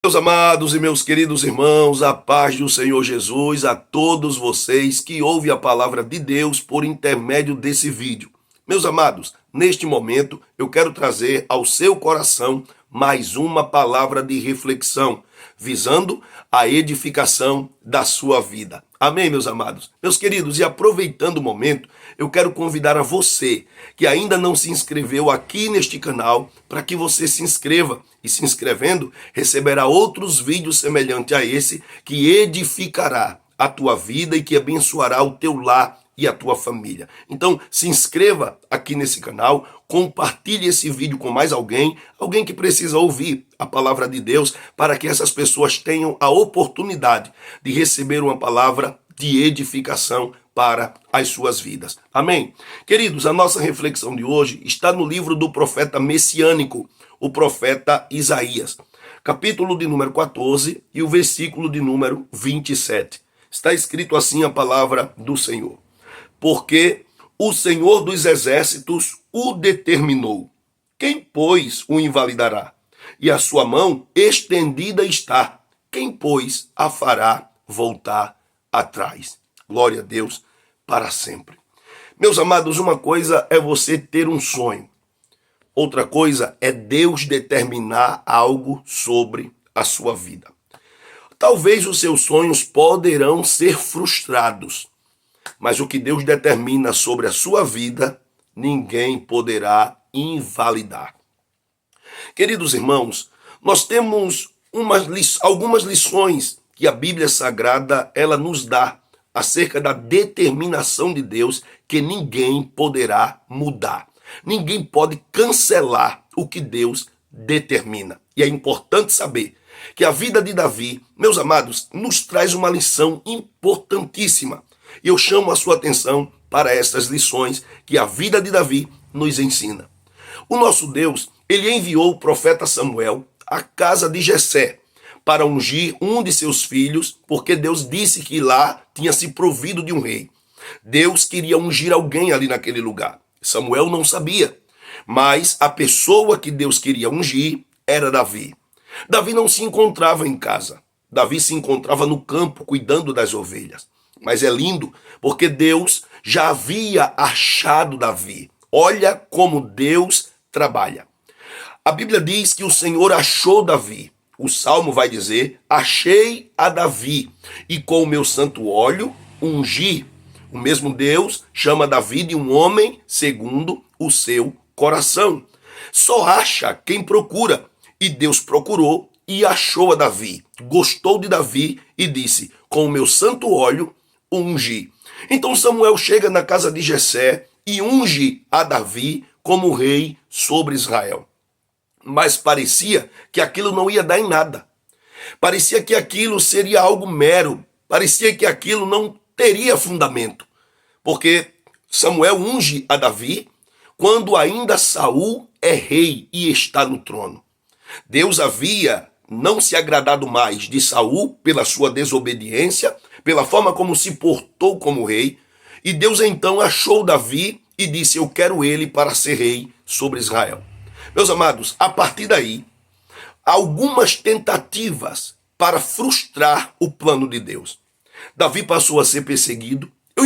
Meus amados e meus queridos irmãos, a paz do Senhor Jesus a todos vocês que ouvem a palavra de Deus por intermédio desse vídeo. Meus amados, neste momento eu quero trazer ao seu coração mais uma palavra de reflexão, visando a edificação da sua vida. Amém, meus amados? Meus queridos, e aproveitando o momento, eu quero convidar a você que ainda não se inscreveu aqui neste canal, para que você se inscreva e, se inscrevendo, receberá outros vídeos semelhantes a esse que edificará a tua vida e que abençoará o teu lar e a tua família. Então, se inscreva aqui nesse canal, compartilhe esse vídeo com mais alguém que precisa ouvir a palavra de Deus, para que essas pessoas tenham a oportunidade de receber uma palavra de edificação para as suas vidas. Amém? Queridos, a nossa reflexão de hoje está no livro do profeta messiânico, o profeta Isaías, capítulo de número 14 e o versículo de número 27. Está escrito assim a palavra do Senhor: porque o Senhor dos exércitos o determinou. Quem, pois, o invalidará? E a sua mão estendida está. Quem, pois, a fará voltar atrás? Glória a Deus para sempre. Meus amados, uma coisa é você ter um sonho. Outra coisa é Deus determinar algo sobre a sua vida. Talvez os seus sonhos poderão ser frustrados, mas o que Deus determina sobre a sua vida, ninguém poderá invalidar. Queridos irmãos, nós temos algumas lições que a Bíblia Sagrada ela nos dá acerca da determinação de Deus, que ninguém poderá mudar. Ninguém pode cancelar o que Deus determina. E é importante saber que a vida de Davi, meus amados, nos traz uma lição importantíssima. E eu chamo a sua atenção para estas lições que a vida de Davi nos ensina. O nosso Deus, ele enviou o profeta Samuel à casa de Jessé para ungir um de seus filhos, porque Deus disse que lá tinha se provido de um rei. Deus queria ungir alguém ali naquele lugar. Samuel não sabia, mas a pessoa que Deus queria ungir era Davi. Davi não se encontrava em casa. Davi se encontrava no campo cuidando das ovelhas. Mas é lindo, porque Deus já havia achado Davi. Olha como Deus trabalha. A Bíblia diz que o Senhor achou Davi. O Salmo vai dizer: achei a Davi, e com o meu santo óleo ungi. O mesmo Deus chama Davi de um homem segundo o seu coração. Só acha quem procura. E Deus procurou e achou a Davi. Gostou de Davi e disse: com o meu santo óleo ungi. Então Samuel chega na casa de Jessé e unge a Davi como rei sobre Israel. Mas parecia que aquilo não ia dar em nada. Parecia que aquilo seria algo mero. Parecia que aquilo não teria fundamento. Porque Samuel unge a Davi quando ainda Saul é rei e está no trono. Deus havia não se agradado mais de Saul pela sua desobediência, pela forma como se portou como rei, e Deus então achou Davi e disse: eu quero ele para ser rei sobre Israel. Meus amados, a partir daí, algumas tentativas para frustrar o plano de Deus. Davi passou a ser perseguido. Eu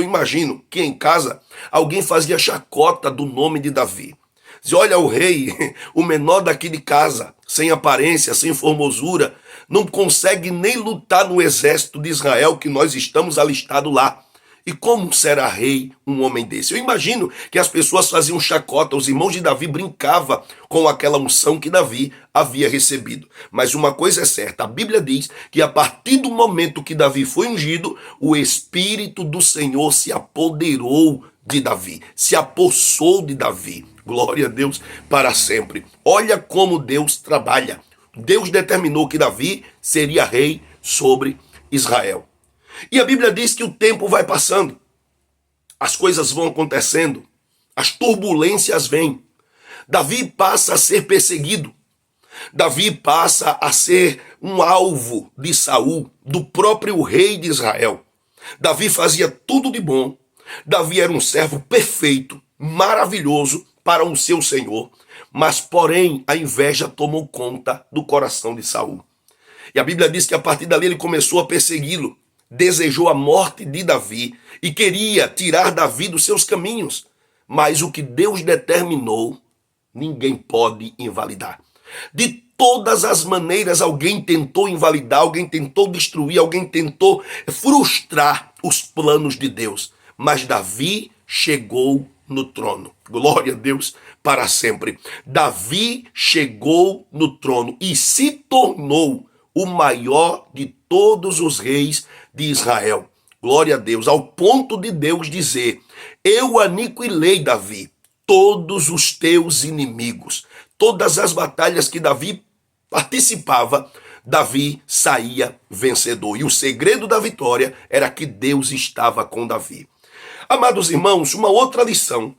imagino que em casa alguém fazia chacota do nome de Davi. Dizia: olha, o rei, o menor daqui de casa, sem aparência, sem formosura, não consegue nem lutar no exército de Israel, que nós estamos alistados lá. E como será rei um homem desse? Eu imagino que as pessoas faziam chacota, os irmãos de Davi brincavam com aquela unção que Davi havia recebido. Mas uma coisa é certa, a Bíblia diz que a partir do momento que Davi foi ungido, o Espírito do Senhor se apoderou de Davi, se apossou de Davi. Glória a Deus para sempre. Olha como Deus trabalha. Deus determinou que Davi seria rei sobre Israel. E a Bíblia diz que o tempo vai passando, as coisas vão acontecendo, as turbulências vêm. Davi passa a ser perseguido. Davi passa a ser um alvo de Saul, do próprio rei de Israel. Davi fazia tudo de bom. Davi era um servo perfeito, maravilhoso para o seu Senhor. Mas, porém, a inveja tomou conta do coração de Saul. E a Bíblia diz que a partir dali ele começou a persegui-lo, desejou a morte de Davi e queria tirar Davi dos seus caminhos. Mas o que Deus determinou, ninguém pode invalidar. De todas as maneiras, alguém tentou invalidar, alguém tentou destruir, alguém tentou frustrar os planos de Deus. Mas Davi chegou no trono. Glória a Deus para sempre. Davi chegou no trono e se tornou o maior de todos os reis de Israel. Glória a Deus, ao ponto de Deus dizer: eu aniquilei, Davi, todos os teus inimigos. Todas as batalhas que Davi participava, Davi saía vencedor. E o segredo da vitória era que Deus estava com Davi. Amados irmãos, uma outra lição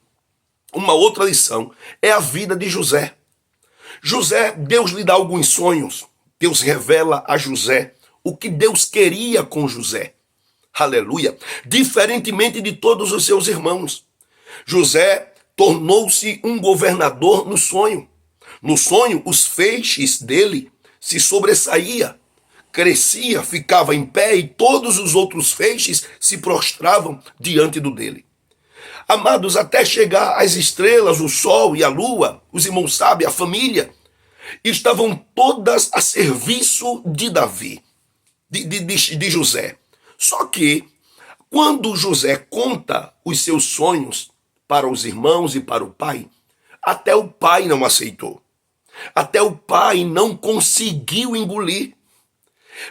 é a vida de José. José, Deus lhe dá alguns sonhos. Deus revela a José o que Deus queria com José. Aleluia. Diferentemente de todos os seus irmãos, José tornou-se um governador no sonho. No sonho, os feixes dele se sobressaía, crescia, ficava em pé e todos os outros feixes se prostravam diante do dele. Amados, até chegar às estrelas, o sol e a lua, os irmãos sabem, a família, estavam todas a serviço de Davi, de José. Só que, quando José conta os seus sonhos para os irmãos e para o pai, até o pai não aceitou. Até o pai não conseguiu engolir.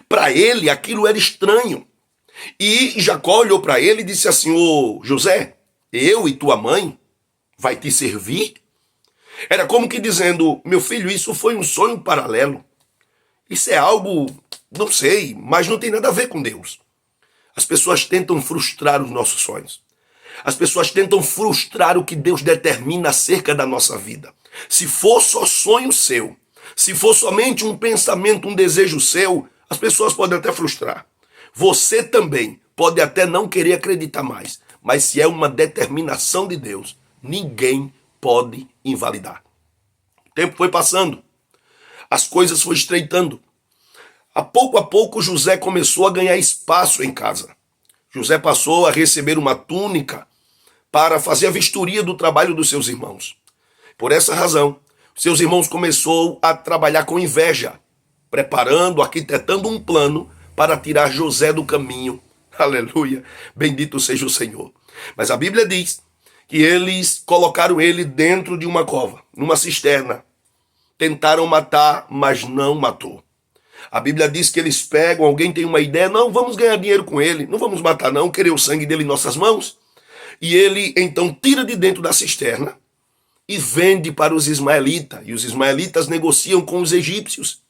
Para ele, aquilo era estranho. E Jacó olhou para ele e disse assim: ô José, eu e tua mãe vai te servir? Era como que dizendo: meu filho, isso foi um sonho paralelo. Isso é algo, não sei, mas não tem nada a ver com Deus. As pessoas tentam frustrar os nossos sonhos. As pessoas tentam frustrar o que Deus determina acerca da nossa vida. Se for só sonho seu, se for somente um pensamento, um desejo seu, as pessoas podem até frustrar. Você também pode até não querer acreditar mais, mas se é uma determinação de Deus, ninguém pode invalidar. O tempo foi passando, as coisas foram estreitando. A pouco José começou a ganhar espaço em casa. José passou a receber uma túnica para fazer a vistoria do trabalho dos seus irmãos. Por essa razão, seus irmãos começaram a trabalhar com inveja, preparando, arquitetando um plano para tirar José do caminho. Aleluia, bendito seja o Senhor. Mas a Bíblia diz que eles colocaram ele dentro de uma cova, numa cisterna. Tentaram matar, mas não matou. A Bíblia diz que eles pegam, alguém tem uma ideia, não, vamos ganhar dinheiro com ele, não vamos matar não, querer o sangue dele em nossas mãos. E ele então tira de dentro da cisterna e vende para os ismaelitas. E os ismaelitas negociam com os egípcios.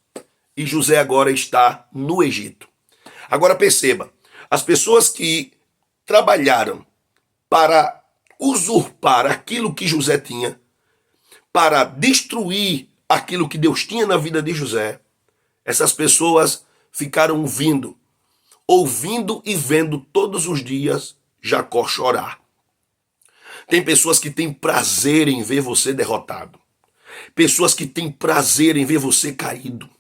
E José agora está no Egito. Agora perceba, as pessoas que trabalharam para usurpar aquilo que José tinha, para destruir aquilo que Deus tinha na vida de José, essas pessoas ficaram ouvindo e vendo todos os dias Jacó chorar. Tem pessoas que têm prazer em ver você derrotado. Pessoas que têm prazer em ver você caído.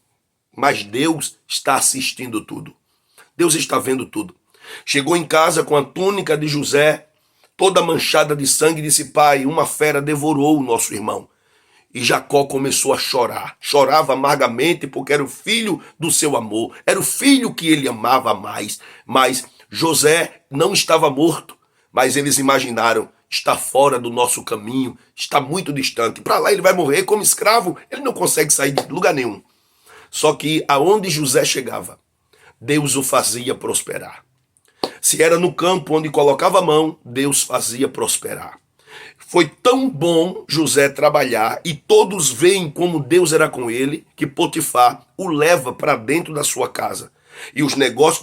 Mas Deus está assistindo tudo. Deus está vendo tudo. Chegou em casa com a túnica de José, toda manchada de sangue, e disse: pai, uma fera devorou o nosso irmão. E Jacó começou a chorar. Chorava amargamente porque era o filho do seu amor. Era o filho que ele amava mais. Mas José não estava morto. Mas eles imaginaram: está fora do nosso caminho, está muito distante. Para lá ele vai morrer como escravo. Ele não consegue sair de lugar nenhum. Só que aonde José chegava, Deus o fazia prosperar. Se era no campo onde colocava a mão, Deus fazia prosperar. Foi tão bom José trabalhar e todos veem como Deus era com ele, que Potifar o leva para dentro da sua casa. E os negócios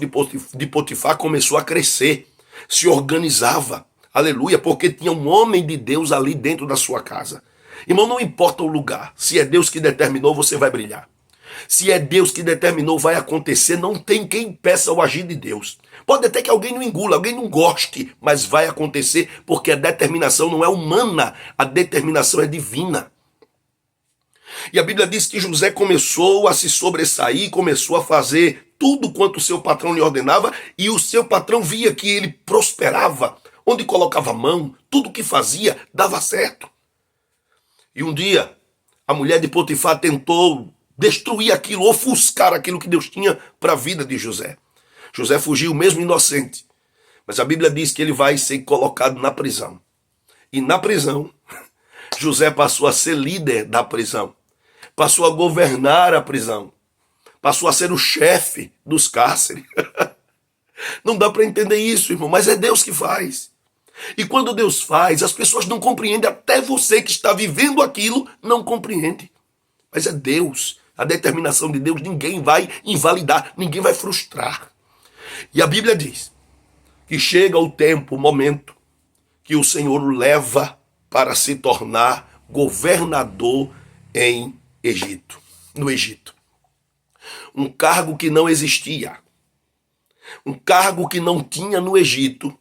de Potifar começou a crescer, se organizava, aleluia, porque tinha um homem de Deus ali dentro da sua casa. Irmão, não importa o lugar, se é Deus que determinou, você vai brilhar. Se é Deus que determinou, vai acontecer, não tem quem impeça o agir de Deus. Pode até que alguém não engula, alguém não goste, mas vai acontecer porque a determinação não é humana, a determinação é divina. E a Bíblia diz que José começou a se sobressair, começou a fazer tudo quanto o seu patrão lhe ordenava, e o seu patrão via que ele prosperava. Onde colocava a mão, tudo que fazia dava certo. E um dia, a mulher de Potifar tentou destruir aquilo, ofuscar aquilo que Deus tinha para a vida de José. José fugiu mesmo inocente, mas a Bíblia diz que ele vai ser colocado na prisão. E na prisão, José passou a ser líder da prisão, passou a governar a prisão, passou a ser o chefe dos cárceres. Não dá para entender isso, irmão, mas é Deus que faz. E quando Deus faz, as pessoas não compreendem, até você que está vivendo aquilo não compreende. Mas é Deus, a determinação de Deus, ninguém vai invalidar, ninguém vai frustrar. E a Bíblia diz que chega o tempo, o momento, que o Senhor o leva para se tornar governador no Egito. Um cargo que não existia, um cargo que não tinha no Egito.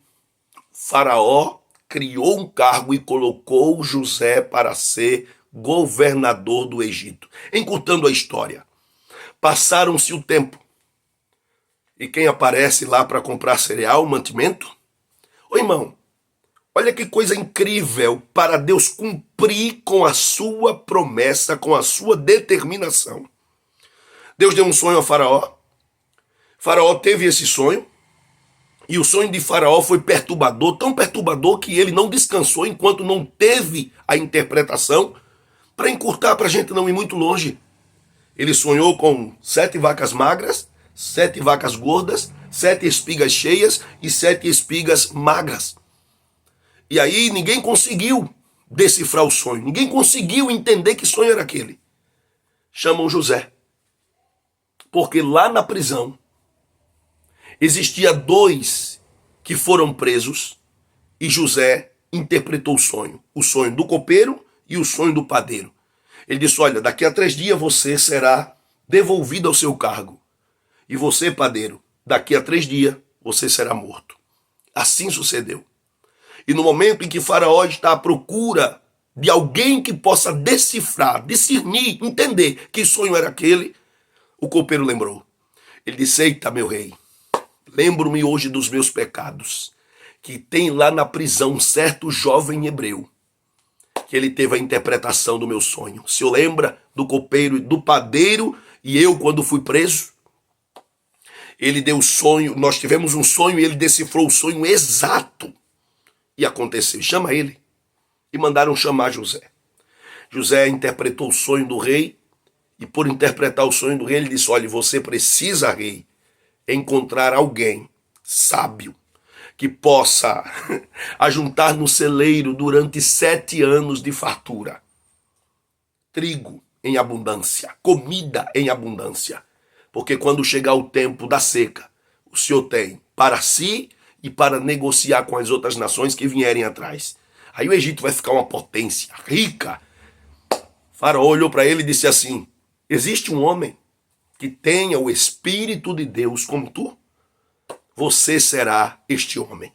Faraó criou um cargo e colocou José para ser governador do Egito. Encurtando a história, passaram-se o tempo. E quem aparece lá para comprar cereal, mantimento? Ô irmão, olha que coisa incrível para Deus cumprir com a sua promessa, com a sua determinação. Deus deu um sonho a Faraó. Faraó teve esse sonho. E o sonho de Faraó foi perturbador, tão perturbador que ele não descansou enquanto não teve a interpretação. Para encurtar, para a gente não ir muito longe, ele sonhou com 7 vacas magras, 7 vacas gordas, 7 espigas cheias e 7 espigas magras. E aí ninguém conseguiu decifrar o sonho, ninguém conseguiu entender que sonho era aquele. Chamam José, porque lá na prisão existia 2 que foram presos e José interpretou o sonho do copeiro e o sonho do padeiro. Ele disse, olha, daqui a 3 dias você será devolvido ao seu cargo. E você, padeiro, daqui a 3 dias você será morto. Assim sucedeu. E no momento em que Faraó está à procura de alguém que possa decifrar, discernir, entender que sonho era aquele, o copeiro lembrou. Ele disse, eita, meu rei, lembro-me hoje dos meus pecados, que tem lá na prisão um certo jovem hebreu, que ele teve a interpretação do meu sonho. O senhor lembra do copeiro e do padeiro, e eu quando fui preso? Ele deu o sonho, nós tivemos um sonho e ele decifrou o sonho exato. E aconteceu, chama ele. E mandaram chamar José. José interpretou o sonho do rei, e por interpretar o sonho do rei, ele disse, olha, você precisa, rei, encontrar alguém sábio que possa ajuntar no celeiro durante 7 anos de fartura. Trigo em abundância, comida em abundância. Porque quando chegar o tempo da seca, o Senhor tem para si e para negociar com as outras nações que vierem atrás. Aí o Egito vai ficar uma potência rica. Faraó olhou para ele e disse assim, existe um homem que tenha o Espírito de Deus como tu? Você será este homem.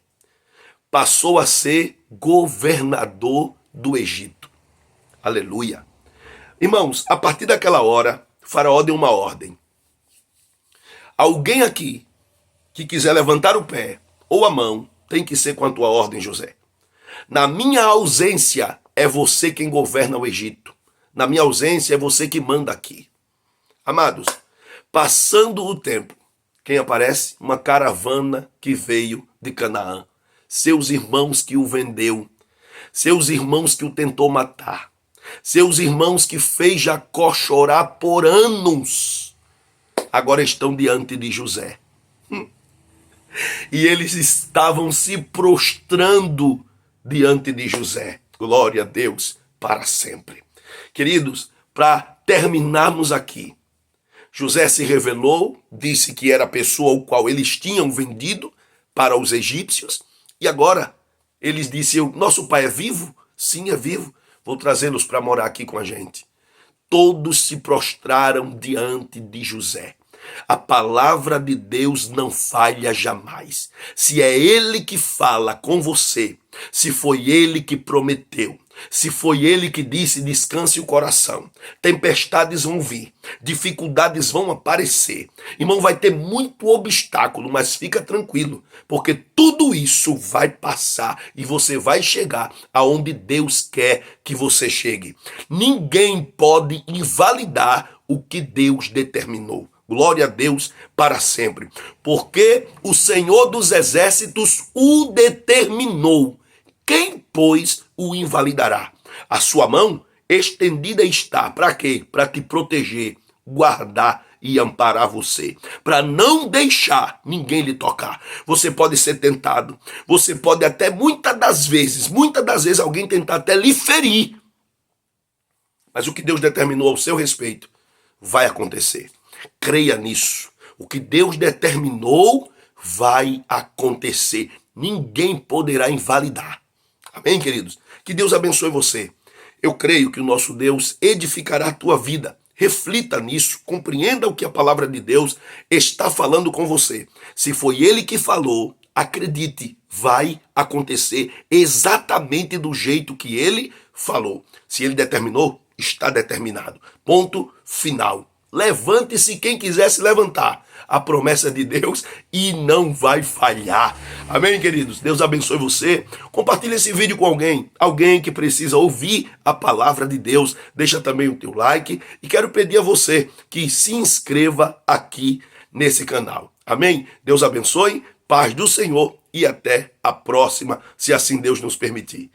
Passou a ser governador do Egito. Aleluia. Irmãos, a partir daquela hora, Faraó deu uma ordem. Alguém aqui que quiser levantar o pé ou a mão, tem que ser com a tua ordem, José. Na minha ausência, é você quem governa o Egito. Na minha ausência, é você que manda aqui. Amados, passando o tempo, quem aparece? Uma caravana que veio de Canaã. Seus irmãos que o vendeu. Seus irmãos que o tentou matar. Seus irmãos que fez Jacó chorar por anos. Agora estão diante de José. E eles estavam se prostrando diante de José. Glória a Deus para sempre. Queridos, para terminarmos aqui, José se revelou, disse que era a pessoa ao qual eles tinham vendido para os egípcios. E agora, eles disseram, nosso pai é vivo? Sim, é vivo. Vou trazê-los para morar aqui com a gente. Todos se prostraram diante de José. A palavra de Deus não falha jamais. Se é Ele que fala com você, se foi Ele que prometeu, Se foi ele que disse, descanse o coração. Tempestades vão vir, dificuldades vão aparecer. Irmão, vai ter muito obstáculo, mas fica tranquilo, porque tudo isso vai passar e você vai chegar aonde Deus quer que você chegue. Ninguém pode invalidar o que Deus determinou. Glória a Deus para sempre. Porque o Senhor dos Exércitos o determinou. Quem, pois, o invalidará? A sua mão estendida está. Para quê? Para te proteger, guardar e amparar você. Para não deixar ninguém lhe tocar. Você pode ser tentado. Você pode até, muitas das vezes, alguém tentar até lhe ferir. Mas o que Deus determinou ao seu respeito vai acontecer. Creia nisso. O que Deus determinou vai acontecer. Ninguém poderá invalidar. Amém, queridos? Que Deus abençoe você. Eu creio que o nosso Deus edificará a tua vida. Reflita nisso, compreenda o que a palavra de Deus está falando com você. Se foi Ele que falou, acredite, vai acontecer exatamente do jeito que Ele falou. Se Ele determinou, está determinado. Ponto final. Levante-se quem quiser se levantar. A promessa de Deus e não vai falhar. Amém, queridos? Deus abençoe você. Compartilhe esse vídeo com alguém que precisa ouvir a palavra de Deus. Deixa também o teu like e quero pedir a você que se inscreva aqui nesse canal. Amém? Deus abençoe, paz do Senhor e até a próxima, se assim Deus nos permitir.